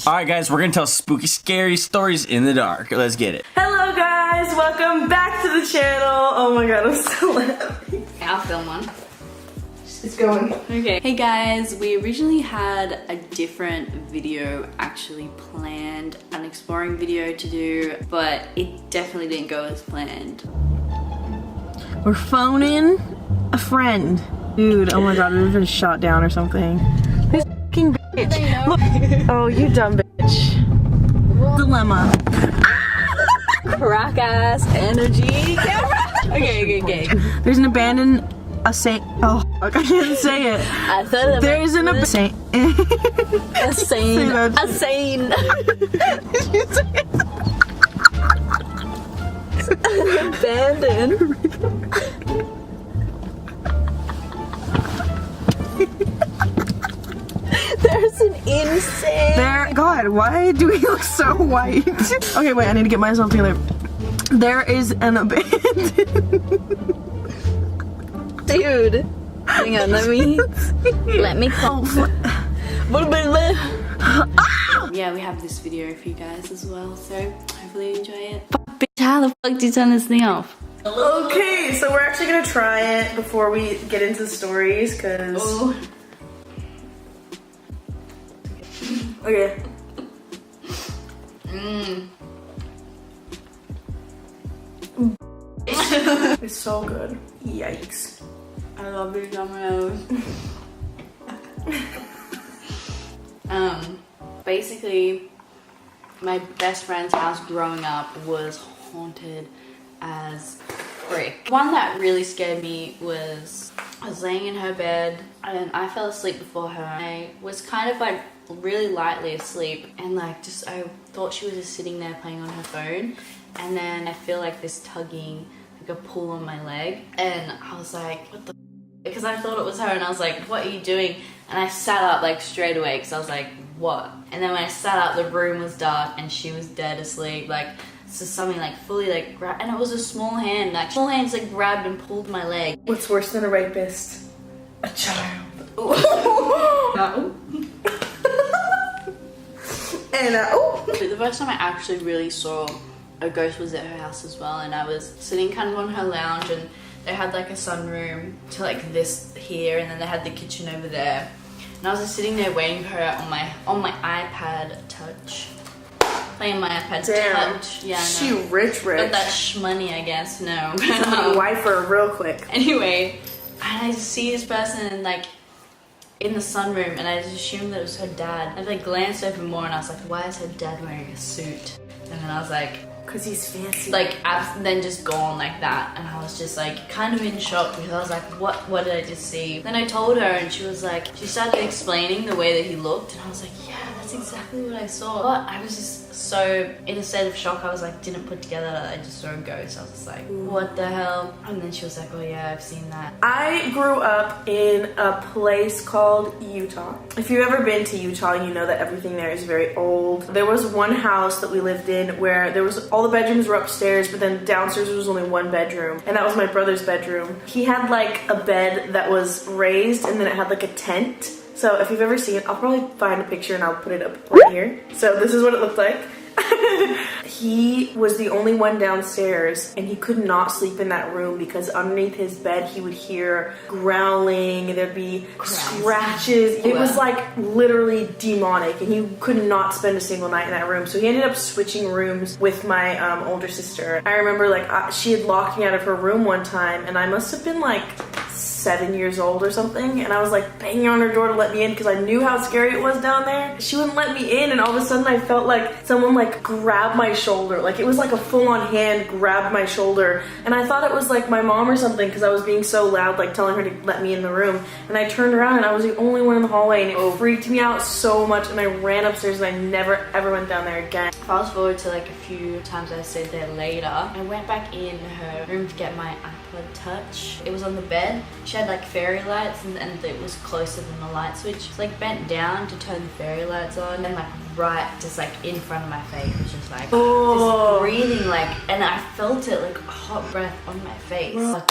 Alright guys, we're gonna tell spooky, scary stories in the dark. Let's get it. Hello guys, welcome back to the channel. Oh my god, I'm so happy. I'll film one. It's going. Okay. Hey guys, we originally had a different video actually planned, an exploring video to do, but it definitely didn't go as planned. We're phoning a friend. Dude, oh my god, we've been shot down or something. This fucking bitch. Look. Oh, you dumb bitch. Dilemma. Crack ass energy. Okay. There's an abandoned oh, I can't say it. I thought there's an a sane. Abandoned. There's an insane. God, why do we look so white? Okay, wait, I need to get myself together. There is an abandoned. Dude, hang on, let me call. Yeah, we have this video for you guys as well, so hopefully you enjoy it. Bitch, how the fuck do you turn this thing off? Okay, so we're actually gonna try it before we get into the stories, cause. Oh. Okay. It's so good. Yikes. I love these Domino's. Basically, my best friend's house growing up was haunted as frick. One that really scared me was I was laying in her bed and I fell asleep before her. I was kind of like really lightly asleep and like just I thought she was just sitting there playing on her phone, and then I feel like this tugging, like a pull on my leg, and I was like, what the f-? Because I thought it was her, and I was like, what are you doing? And I sat up like straight away because I was like, what? And then when I sat up, the room was dark and she was dead asleep. Like, so something like fully like grabbed, and it was a small hand, like small hands like grabbed and pulled my leg. What's worse than a rapist? A child. No. And The first time I actually really saw a ghost was at her house as well, and I was sitting kind of on her lounge, and they had like a sunroom to like this here, and then they had the kitchen over there, and I was just sitting there waiting for her on my iPad Touch, playing my iPad Touch. Yeah, she rich. But that's shmoney, I guess. No. Wife her real quick. Anyway, and I just see this person like in the sunroom, and I just assumed that it was her dad. I like glanced over more, and I was like, why is her dad wearing a suit? And then I was like, because he's fancy. Like, then just gone like that. And I was just like kind of in shock because I was like, what did I just see? Then I told her, and she was like, she started explaining the way that he looked, and I was like, yeah, that's exactly what I saw. But I was just so in a state of shock. I was like, didn't put together that I just saw a ghost. I was just like, what the hell? And then she was like, oh yeah, I've seen that. I grew up in a place called Utah. If you've ever been to Utah, you know that everything there is very old. There was one house that we lived in where there was all the bedrooms were upstairs, but then downstairs there was only one bedroom, and that was my brother's bedroom. He had like a bed that was raised, and then it had like a tent. So if you've ever seen it, I'll probably find a picture and I'll put it up right here. So this is what it looked like. He was the only one downstairs, and he could not sleep in that room because underneath his bed he would hear growling, there'd be scratches. It was like literally demonic, and he could not spend a single night in that room. So he ended up switching rooms with my older sister. I remember like she had locked me out of her room one time, and I must have been like 7 years old or something, and I was like banging on her door to let me in because I knew how scary it was down there. She wouldn't let me in, and all of a sudden I felt like someone like grabbed my shoulder. Like it was like a full-on hand grabbed my shoulder, and I thought it was like my mom or something because I was being so loud, like telling her to let me in the room. And I turned around and I was the only one in the hallway, and it freaked me out so much, and I ran upstairs and I never ever went down there again. Fast forward to like a few times I stayed there later. I went back in her room to get my iPod Touch. It was on the bed. She had like fairy lights, and it was closer than the light switch. It's like bent down to turn the fairy lights on, and like right just like in front of my face was just like just breathing, like, and I felt it like a hot breath on my face. Like,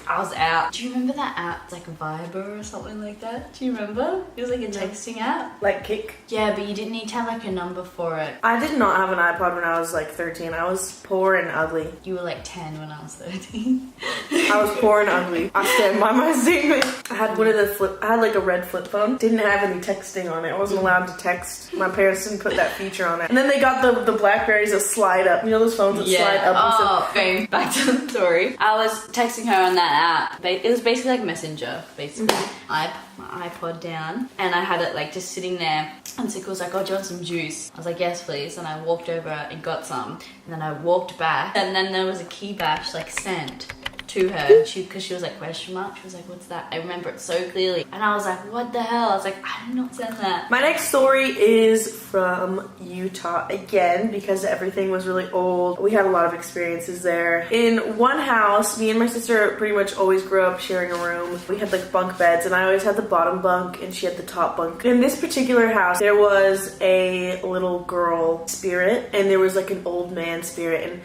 I was out. Do you remember that app? It's like Viber or something like that. Do you remember? It was like a texting app. Like Kick? Yeah, but you didn't need to have like a number for it. I did not have an iPod when I was like 13. I was poor and ugly. You were like 10 when I was 13. I was poor and ugly. I stand by my statement. I had I had like a red flip phone. Didn't have any texting on it. I wasn't allowed to text. My parents didn't put that feature on it. And then they got the Blackberries that slide up. You know those phones that slide up? Oh, going back to the story. I was texting her on that app. It was basically like Messenger, basically. I put my iPod down and I had it like just sitting there. And Sika was like, oh, do you want some juice? I was like, yes, please. And I walked over and got some. And then I walked back. And then there was a key bash like sent to her because she was like question mark. She was like, what's that? I remember it so clearly. And I was like, what the hell? I was like, I did not send that. My next story is from Utah again because everything was really old. We had a lot of experiences there. In one house, me and my sister pretty much always grew up sharing a room. We had like bunk beds and I always had the bottom bunk and she had the top bunk. In this particular house, there was a little girl spirit and there was like an old man spirit. And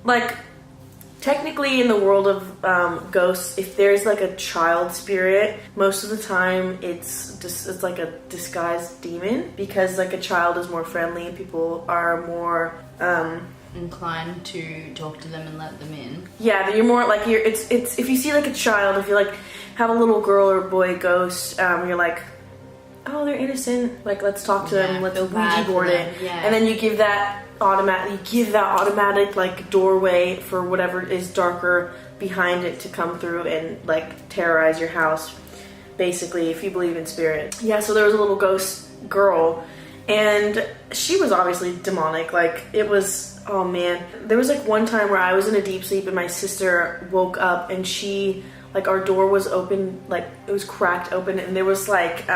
like, technically in the world of ghosts, if there's like a child spirit, most of the time it's like a disguised demon because like a child is more friendly and people are more inclined to talk to them and let them in. Yeah, you're more like it's if you see like a child, if you like have a little girl or boy ghost, you're like, oh, they're innocent, like let's talk to them, let's Ouija board it. Yeah. And then you give that automatic like doorway for whatever is darker behind it to come through and like terrorize your house, basically, if you believe in spirit. Yeah, so there was a little ghost girl and she was obviously demonic. Like it was, oh man, there was like one time where I was in a deep sleep and my sister woke up and she, like, our door was open, like it was cracked open and there was like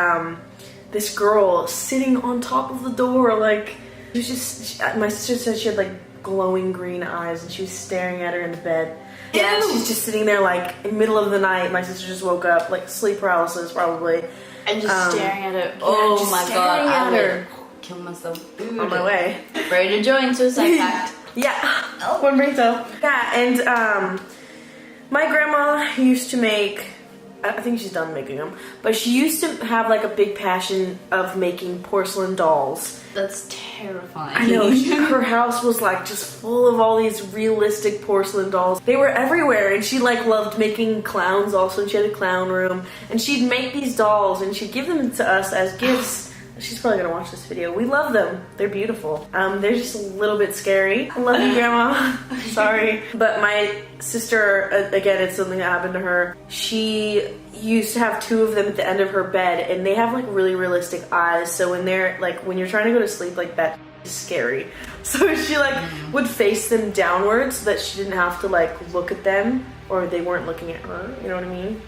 this girl sitting on top of the door. Like it was just, my sister said she had like glowing green eyes and she was staring at her in the bed. Yeah, and she's just sitting there like in the middle of the night. My sister just woke up, like sleep paralysis probably. And just staring at her. Yeah, Oh my god, I her. would kill myself. Dude. On my way. Ready to join Suicide Pact. Yeah, one brings up. Yeah, and my grandma used to make, I think she's done making them, but she used to have like a big passion of making porcelain dolls. That's terrifying. I know, her house was like just full of all these realistic porcelain dolls. They were everywhere and she like loved making clowns also. She had a clown room and she'd make these dolls and she'd give them to us as gifts. She's probably gonna watch this video. We love them. They're beautiful. They're just a little bit scary. I love you, Grandma. Sorry. But my sister, again, it's something that happened to her. She used to have two of them at the end of her bed and they have like really realistic eyes. So when they're like, when you're trying to go to sleep, like that is scary. So she like would face them downwards so that she didn't have to like look at them or they weren't looking at her. You know what I mean?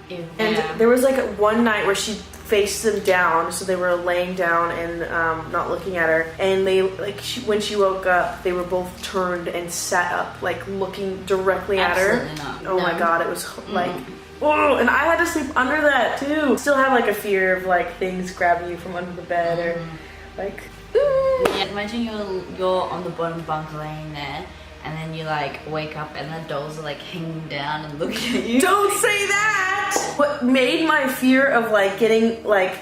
Yeah. And there was like one night where she faced them down, so they were laying down and not looking at her. And they like when she woke up, they were both turned and sat up, like looking directly at her. Not. Oh my god, it was like, oh! And I had to sleep under that too. Still have like a fear of like things grabbing you from under the bed or like. Ooh. Yeah, imagine you're on the bottom bunk laying there. And then you like wake up and the dolls are like hanging down and looking at you. Don't say that! What made my fear of like getting like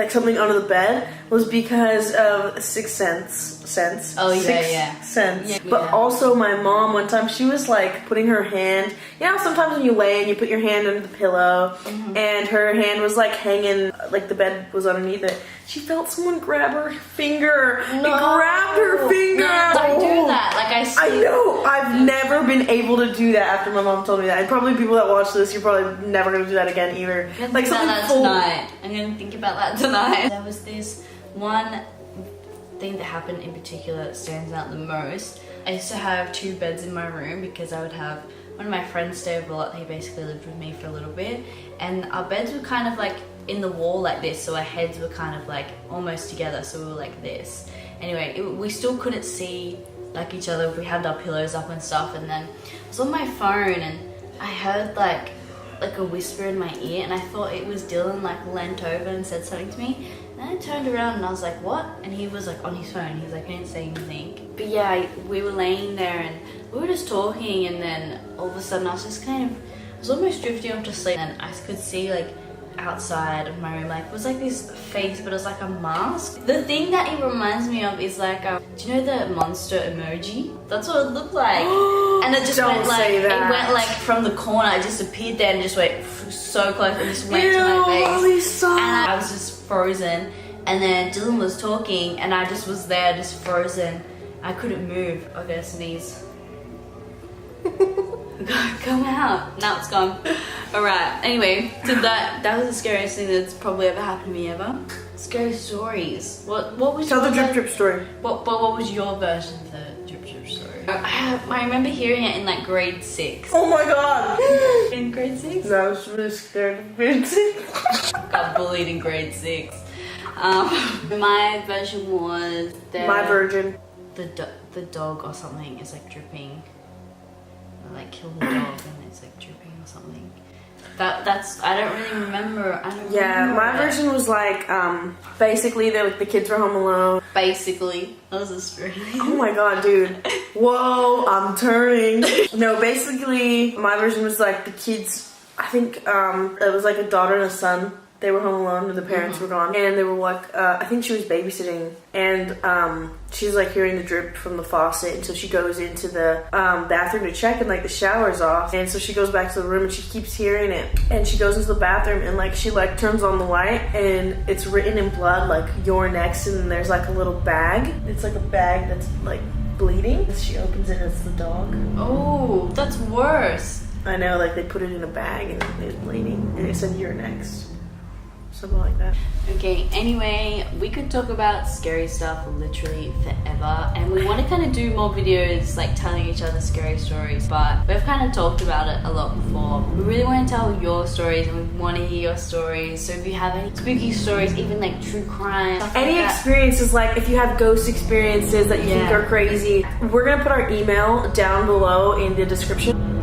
something under the bed was because of Sixth Sense. Oh yeah, Sixth yeah. Sense. Yeah. But also my mom one time, she was like putting her hand, you know sometimes when you lay and you put your hand under the pillow and her hand was like hanging, like the bed was underneath it. She felt someone grab her finger. No. It grabbed her finger. No, don't do that. Like I know. I've never been able to do that after my mom told me that. And probably people that watch this, you're probably never going to do that again either. I'm gonna Like think about something that full. tonight. I'm gonna think about that tonight. There was this one thing that happened in particular that stands out the most. I used to have two beds in my room because I would have one of my friends stay over a lot. He basically lived with me for a little bit, and our beds were kind of like in the wall like this, so our heads were kind of like almost together, so we were like this. Anyway, we still couldn't see like each other. We had our pillows up and stuff, and then I was on my phone and I heard like a whisper in my ear, and I thought it was Dylan like leant over and said something to me. Then I turned around and I was like, what? And he was like on his phone. He's like, I didn't say anything. But yeah, we were laying there and we were just talking, and then all of a sudden I was just I was almost drifting off to sleep, and I could see like outside of my room, like it was like this face, but it was like a mask. The thing that it reminds me of is like, do you know the monster emoji? That's what it looked like. And it just went like, it went like from the corner, it just appeared there and just went so close and just went to my face. And I was just frozen. And then Dylan was talking and I just was there, just frozen. I couldn't move. I gotta sneeze. Come out. Now it's gone. Alright, anyway, so that was the scariest thing that's probably ever happened to me ever. Scary stories. What was Tell the drip story. What was your version of the drip story? I remember hearing it in like grade 6. Oh my god! In grade 6? No, I was really scared of grade 6. Got bullied in grade 6. My version was my version. The dog or something is like dripping. Like kill the dog and it's like dripping or something. That's I don't really remember. My version was like basically the kids were home alone. Basically, that was a story. Oh my god, dude! Whoa, I'm turning. No, basically my version was like the kids. I think it was like a daughter and a son. They were home alone and the parents were gone, and they were like I think she was babysitting, and she's like hearing the drip from the faucet, and so she goes into the bathroom to check, and like the shower's off, and so she goes back to the room and she keeps hearing it, and she goes into the bathroom and like she like turns on the light and it's written in blood like "you're next," and there's like a little bag. It's like a bag that's like bleeding. She opens it and it's the dog. Oh, that's worse. I know, like they put it in a bag and it was bleeding, and it said "you're next." Something like that. Okay, anyway, we could talk about scary stuff literally forever, and we want to kind of do more videos like telling each other scary stories, but we've kind of talked about it a lot before. We really want to tell your stories and we want to hear your stories, so if you have any spooky stories, even like true crime, any experiences, like if you have ghost experiences that you think are crazy, we're gonna put our email down below in the description.